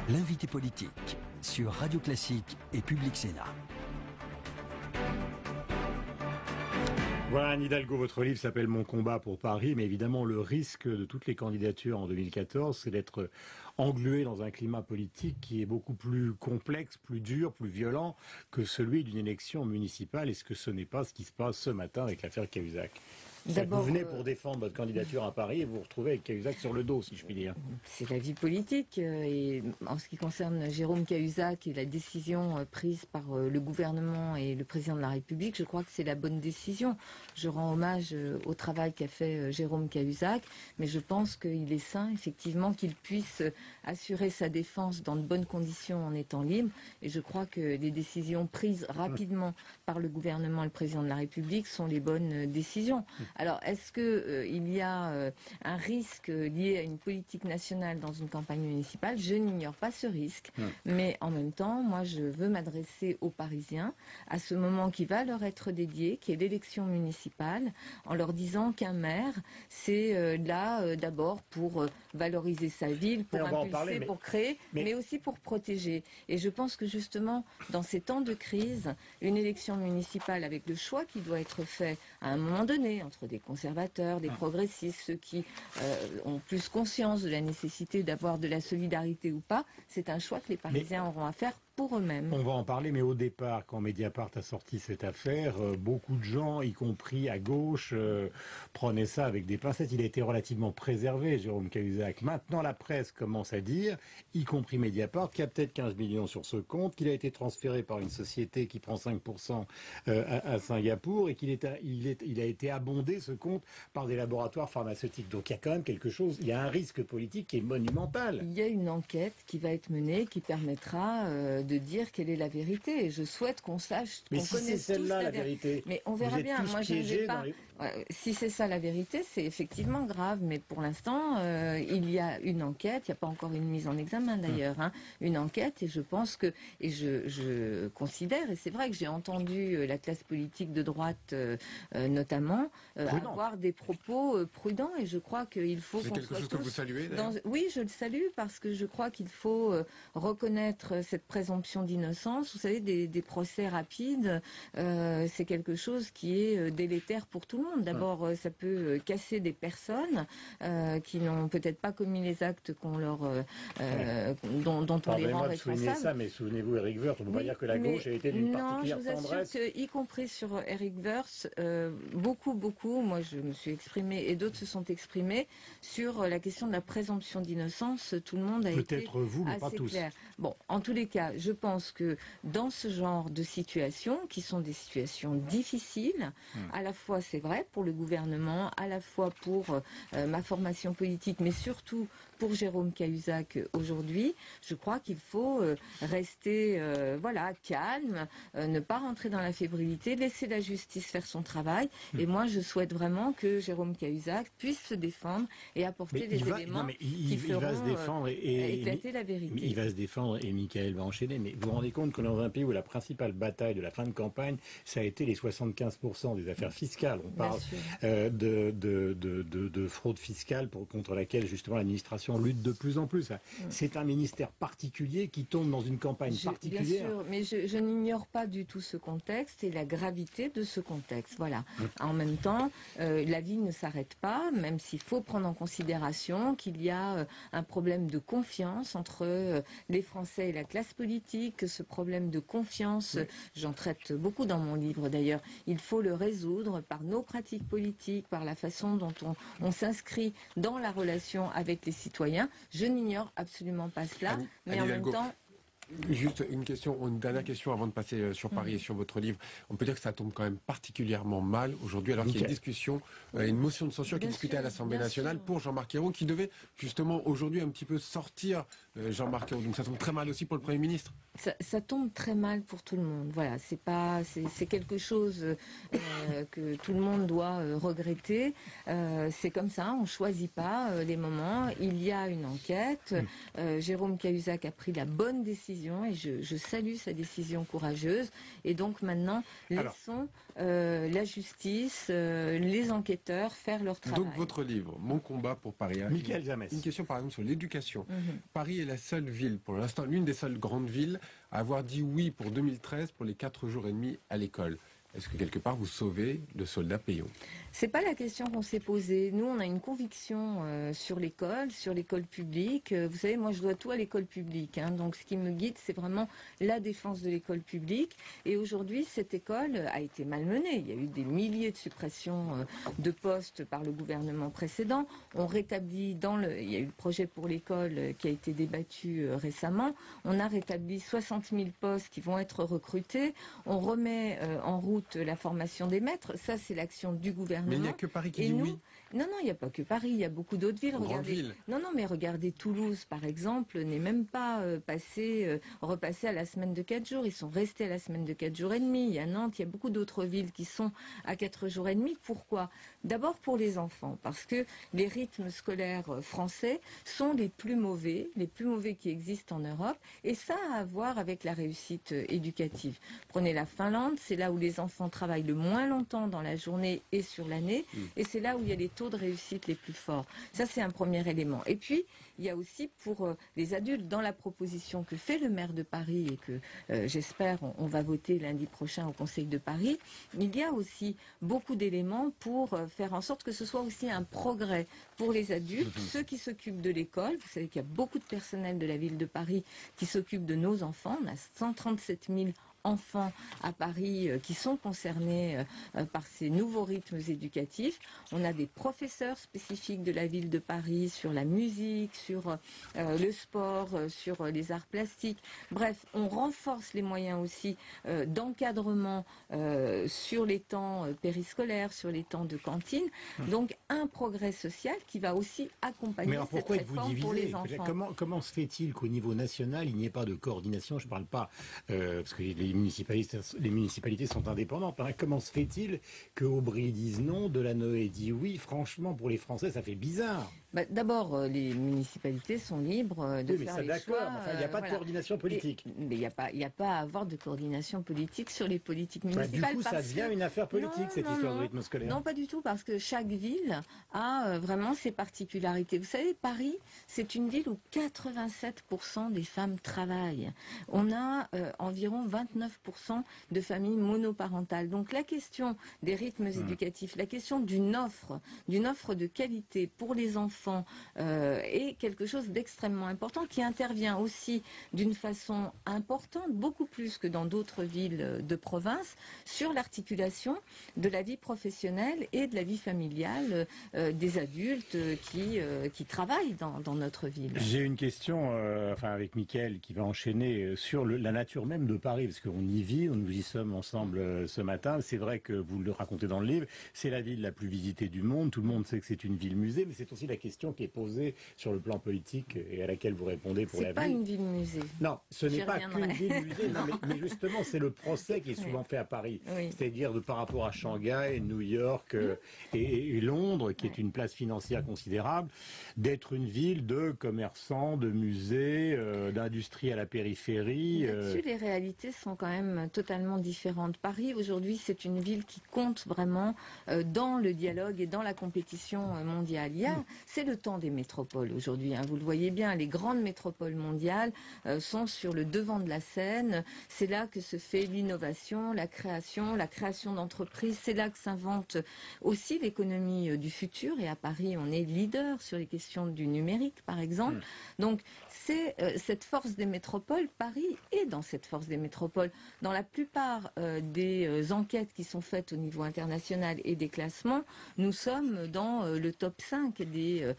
L'invité politique sur Radio Classique et Public Sénat. Voilà, Anne Hidalgo, votre livre s'appelle Mon combat pour Paris, mais évidemment le risque de toutes les candidatures en 2014, c'est d'être englué dans un climat politique qui est beaucoup plus complexe, plus dur, plus violent que celui d'une élection municipale. Est-ce que ce n'est pas ce qui se passe ce matin avec l'affaire Cahuzac ? Vous venez pour défendre votre candidature à Paris et vous vous retrouvez avec Cahuzac sur le dos, si je puis dire. C'est la vie politique. Et en ce qui concerne Jérôme Cahuzac et la décision prise par le gouvernement et le président de la République, je crois que c'est la bonne décision. Je rends hommage au travail qu'a fait Jérôme Cahuzac, mais je pense qu'il est sain, effectivement, qu'il puisse assurer sa défense dans de bonnes conditions en étant libre. Et je crois que les décisions prises rapidement par le gouvernement et le président de la République sont les bonnes décisions. Alors, est-ce que il y a un risque lié à une politique nationale dans une campagne municipale? Je n'ignore pas ce risque. Mais en même temps, moi, je veux m'adresser aux Parisiens à ce moment qui va leur être dédié, qui est l'élection municipale, en leur disant qu'un maire, c'est là d'abord pour valoriser sa ville, pour impulser, pour créer, mais aussi pour protéger. Et je pense que justement, dans ces temps de crise, une élection municipale avec le choix qui doit être fait à un moment donné, entre des conservateurs, des progressistes, ceux qui ont plus conscience de la nécessité d'avoir de la solidarité ou pas, c'est un choix que les Parisiens auront à faire pour eux-mêmes. On va en parler, mais au départ, quand Mediapart a sorti cette affaire, beaucoup de gens, y compris à gauche, prenaient ça avec des pincettes. Il a été relativement préservé, Jérôme Cahuzac. Maintenant, la presse commence à dire, y compris Mediapart, qu'il y a peut-être 15 millions sur ce compte, qu'il a été transféré par une société qui prend 5% à Singapour et qu'il a été abondé, ce compte, par des laboratoires pharmaceutiques. Donc il y a quand même quelque chose, il y a un risque politique qui est monumental. Il y a une enquête qui va être menée, qui permettra de dire quelle est la vérité. Et je souhaite qu'on sache, qu'on connaisse tous c'est celle-là la vérité. Mais on verra bien. Moi, je ne vais pas. Si c'est ça la vérité, c'est effectivement grave. Mais pour l'instant, il y a une enquête. Il n'y a pas encore une mise en examen d'ailleurs. Une enquête. Et je pense que, et je considère, et c'est vrai que j'ai entendu la classe politique de droite notamment avoir des propos prudents. Et je crois qu'il faut. C'est quelque chose que vous saluez d'ailleurs. Oui, je le salue parce que je crois qu'il faut reconnaître cette présomption d'innocence. Vous savez, des procès rapides, c'est quelque chose qui est délétère pour tout le monde. D'abord, ça peut casser des personnes qui n'ont peut-être pas commis les actes qu'on leur, dont on les rend responsables. Ça, mais souvenez-vous, Éric Woerth, on ne peut pas dire que la gauche a été d'une particulière tendresse. Non, je vous assure que, y compris sur Éric Woerth, beaucoup, moi je me suis exprimée et d'autres se sont exprimés sur la question de la présomption d'innocence. Tout le monde a été peut-être vous, mais pas tous. Clair. Bon, en tous les cas, je pense que dans ce genre de situations, qui sont des situations difficiles, à la fois, c'est vrai, pour le gouvernement, à la fois pour ma formation politique, mais surtout pour Jérôme Cahuzac aujourd'hui, je crois qu'il faut rester calme, ne pas rentrer dans la fébrilité, laisser la justice faire son travail. Et moi, je souhaite vraiment que Jérôme Cahuzac puisse se défendre et apporter des éléments qui feront éclater la vérité. Il va se défendre et Mickaël va enchaîner. Mais vous vous rendez compte que dans un pays où la principale bataille de la fin de campagne, ça a été les 75% des affaires fiscales. On parle de fraude fiscale contre laquelle justement l'administration lutte de plus en plus. C'est un ministère particulier qui tombe dans une campagne particulière. Bien sûr, mais je n'ignore pas du tout ce contexte et la gravité de ce contexte. Voilà. En même temps, la vie ne s'arrête pas, même s'il faut prendre en considération qu'il y a un problème de confiance entre les Français et la classe politique, que ce problème de confiance, j'en traite beaucoup dans mon livre d'ailleurs, il faut le résoudre par nos pratiques politiques, par la façon dont on s'inscrit dans la relation avec les citoyens. Je n'ignore absolument pas cela, mais en même temps... Juste une dernière question avant de passer sur Paris et sur votre livre. On peut dire que ça tombe quand même particulièrement mal aujourd'hui, alors qu'il y a une discussion, une motion de censure qui est discutée à l'Assemblée nationale pour Jean-Marc Ayrault, qui devait justement aujourd'hui un petit peu sortir Jean-Marc Ayrault. Donc ça tombe très mal aussi pour le Premier ministre. Ça tombe très mal pour tout le monde. Voilà, c'est quelque chose que tout le monde doit regretter. C'est comme ça, on choisit pas les moments. Il y a une enquête. Jérôme Cahuzac a pris la bonne décision décision et je salue sa décision courageuse. Et donc maintenant, laissons la justice, les enquêteurs faire leur travail. Donc votre livre, Mon combat pour Paris. Michael Jamès. Une question par exemple sur l'éducation. Paris est la seule ville, pour l'instant, l'une des seules grandes villes à avoir dit oui pour 2013 pour les 4 jours et demi à l'école. Est-ce que quelque part vous sauvez le soldat payant? C'est pas la question qu'on s'est posée. Nous, on a une conviction sur l'école publique. Vous savez, moi, je dois tout à l'école publique. Donc, ce qui me guide, c'est vraiment la défense de l'école publique. Et aujourd'hui, cette école a été malmenée. Il y a eu des milliers de suppressions de postes par le gouvernement précédent. On rétablit il y a eu le projet pour l'école qui a été débattu récemment. On a rétabli 60 000 postes qui vont être recrutés. On remet en route la formation des maîtres. Ça, c'est l'action du gouvernement. Mais il n'y a que Paris qui dit oui. Non, il n'y a pas que Paris, il y a beaucoup d'autres villes. Villes. Non, mais regardez Toulouse, par exemple, n'est même pas repassé à la semaine de 4 jours. Ils sont restés à la semaine de 4 jours et demi. Il y a Nantes, il y a beaucoup d'autres villes qui sont à 4 jours et demi. Pourquoi? D'abord pour les enfants, parce que les rythmes scolaires français sont les plus mauvais qui existent en Europe. Et ça a à voir avec la réussite éducative. Prenez la Finlande, c'est là où les enfants travaillent le moins longtemps dans la journée et sur l'année. Et c'est là où il y a les taux de réussite les plus forts. Ça, c'est un premier élément. Et puis, il y a aussi pour les adultes, dans la proposition que fait le maire de Paris et que j'espère on va voter lundi prochain au Conseil de Paris, il y a aussi beaucoup d'éléments pour faire en sorte que ce soit aussi un progrès pour les adultes, ceux qui s'occupent de l'école. Vous savez qu'il y a beaucoup de personnel de la ville de Paris qui s'occupent de nos enfants. On a 137 000 enfants à Paris qui sont concernés par ces nouveaux rythmes éducatifs. On a des professeurs spécifiques de la ville de Paris sur la musique, sur le sport, sur les arts plastiques. Bref, on renforce les moyens aussi d'encadrement sur les temps périscolaires, sur les temps de cantine. Donc un progrès social qui va aussi accompagner cette réforme pour les enfants. Comment se fait-il qu'au niveau national, il n'y ait pas de coordination? Je ne parle pas, parce que les municipalités sont indépendantes. Comment se fait-il que Aubry dise non, Delanoë dit oui? Franchement, pour les Français, ça fait bizarre. D'abord, les municipalités sont libres de faire les choix. Enfin, il n'y a pas de coordination politique. Mais il n'y a pas à avoir de coordination politique sur les politiques municipales. Du coup, ça devient une affaire politique, cette histoire de rythme scolaire. Non, pas du tout, parce que chaque ville a vraiment ses particularités. Vous savez, Paris, c'est une ville où 87% des femmes travaillent. On a environ 29% de familles monoparentales. Donc la question des rythmes éducatifs, la question d'une offre de qualité pour les enfants est quelque chose d'extrêmement important qui intervient aussi d'une façon importante, beaucoup plus que dans d'autres villes de province, sur l'articulation de la vie professionnelle et de la vie familiale des adultes qui travaillent dans notre ville. J'ai une question avec Mickaël qui va enchaîner sur la nature même de Paris, parce qu'on y vit, nous y sommes ensemble ce matin. C'est vrai que vous le racontez dans le livre, c'est la ville la plus visitée du monde, tout le monde sait que c'est une ville musée, mais c'est aussi la question qui est posée sur le plan politique et à laquelle vous répondez pour la ville. C'est pas une ville musée. Non, ce n'est pas qu'une ville musée, mais justement c'est le procès qui est souvent fait à Paris. Oui. C'est-à-dire par rapport à Shanghai, New York et Londres, qui est une place financière considérable, d'être une ville de commerçants, de musées, d'industrie à la périphérie. Là-dessus, les réalités sont quand même totalement différentes. Paris, aujourd'hui, c'est une ville qui compte vraiment dans le dialogue et dans la compétition mondiale. C'est le temps des métropoles aujourd'hui. Vous le voyez bien, les grandes métropoles mondiales sont sur le devant de la scène. C'est là que se fait l'innovation, la création d'entreprises. C'est là que s'invente aussi l'économie du futur. Et à Paris, on est leader sur les questions du numérique, par exemple. Donc, c'est cette force des métropoles. Paris est dans cette force des métropoles. Dans la plupart des enquêtes qui sont faites au niveau international et des classements, nous sommes dans le top 5 des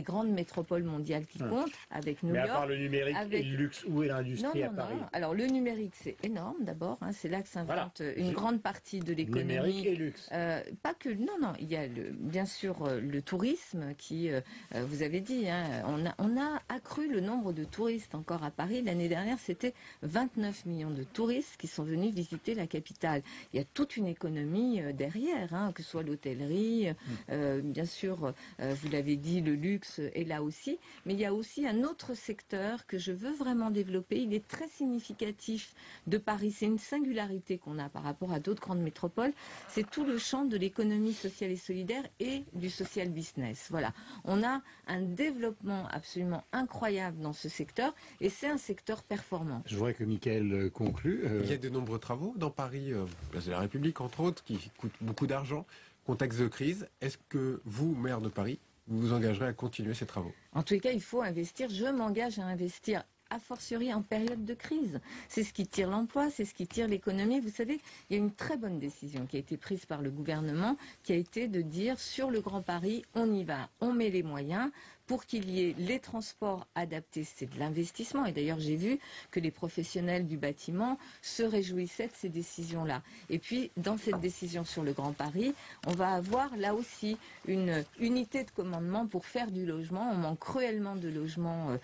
grandes métropoles mondiales qui comptent, avec New York. Mais à part le numérique et le luxe, où est l'industrie à Paris? Alors le numérique, c'est énorme d'abord. C'est là que s'invente une grande partie de l'économie. Numérique et luxe. Pas que. Non. Il y a bien sûr le tourisme qui, vous avez dit, on a à accru le nombre de touristes encore à Paris. L'année dernière, c'était 29 millions de touristes qui sont venus visiter la capitale. Il y a toute une économie derrière, hein, que ce soit l'hôtellerie, bien sûr, vous l'avez dit, le luxe est là aussi, mais il y a aussi un autre secteur que je veux vraiment développer. Il est très significatif de Paris. C'est une singularité qu'on a par rapport à d'autres grandes métropoles. C'est tout le champ de l'économie sociale et solidaire et du social business. Voilà. On a un développement absolument incroyable dans ce secteur et c'est un secteur performant. Je voudrais que Mickaël conclue. Il y a de nombreux travaux dans Paris, place de la République entre autres, qui coûtent beaucoup d'argent. Contexte de crise, est-ce que vous, maire de Paris, vous vous engagerez à continuer ces travaux? En tous les cas, il faut investir. Je m'engage à investir, a fortiori en période de crise. C'est ce qui tire l'emploi, c'est ce qui tire l'économie. Vous savez, il y a une très bonne décision qui a été prise par le gouvernement, qui a été de dire sur le Grand Paris, on y va, on met les moyens. Pour qu'il y ait les transports adaptés, c'est de l'investissement. Et d'ailleurs, j'ai vu que les professionnels du bâtiment se réjouissaient de ces décisions-là. Et puis, dans cette décision sur le Grand Paris, on va avoir là aussi une unité de commandement pour faire du logement. On manque cruellement de logements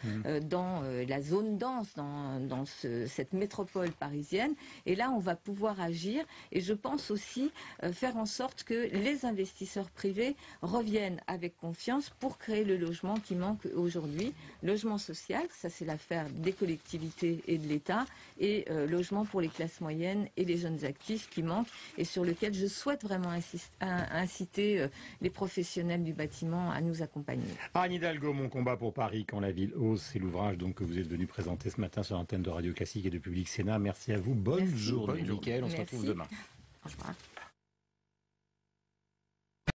dans la zone dense, dans cette métropole parisienne. Et là, on va pouvoir agir. Et je pense aussi faire en sorte que les investisseurs privés reviennent avec confiance pour créer le logement qui manque aujourd'hui. Logement social, ça c'est l'affaire des collectivités et de l'État, et logement pour les classes moyennes et les jeunes actifs qui manquent et sur lequel je souhaite vraiment inciter les professionnels du bâtiment à nous accompagner. Anne Hidalgo, Mon combat pour Paris quand la ville ose, c'est l'ouvrage donc que vous êtes venu présenter ce matin sur l'antenne de Radio Classique et de Public Sénat. Merci à vous, bonne journée. Mickaël, on se retrouve demain. Au revoir.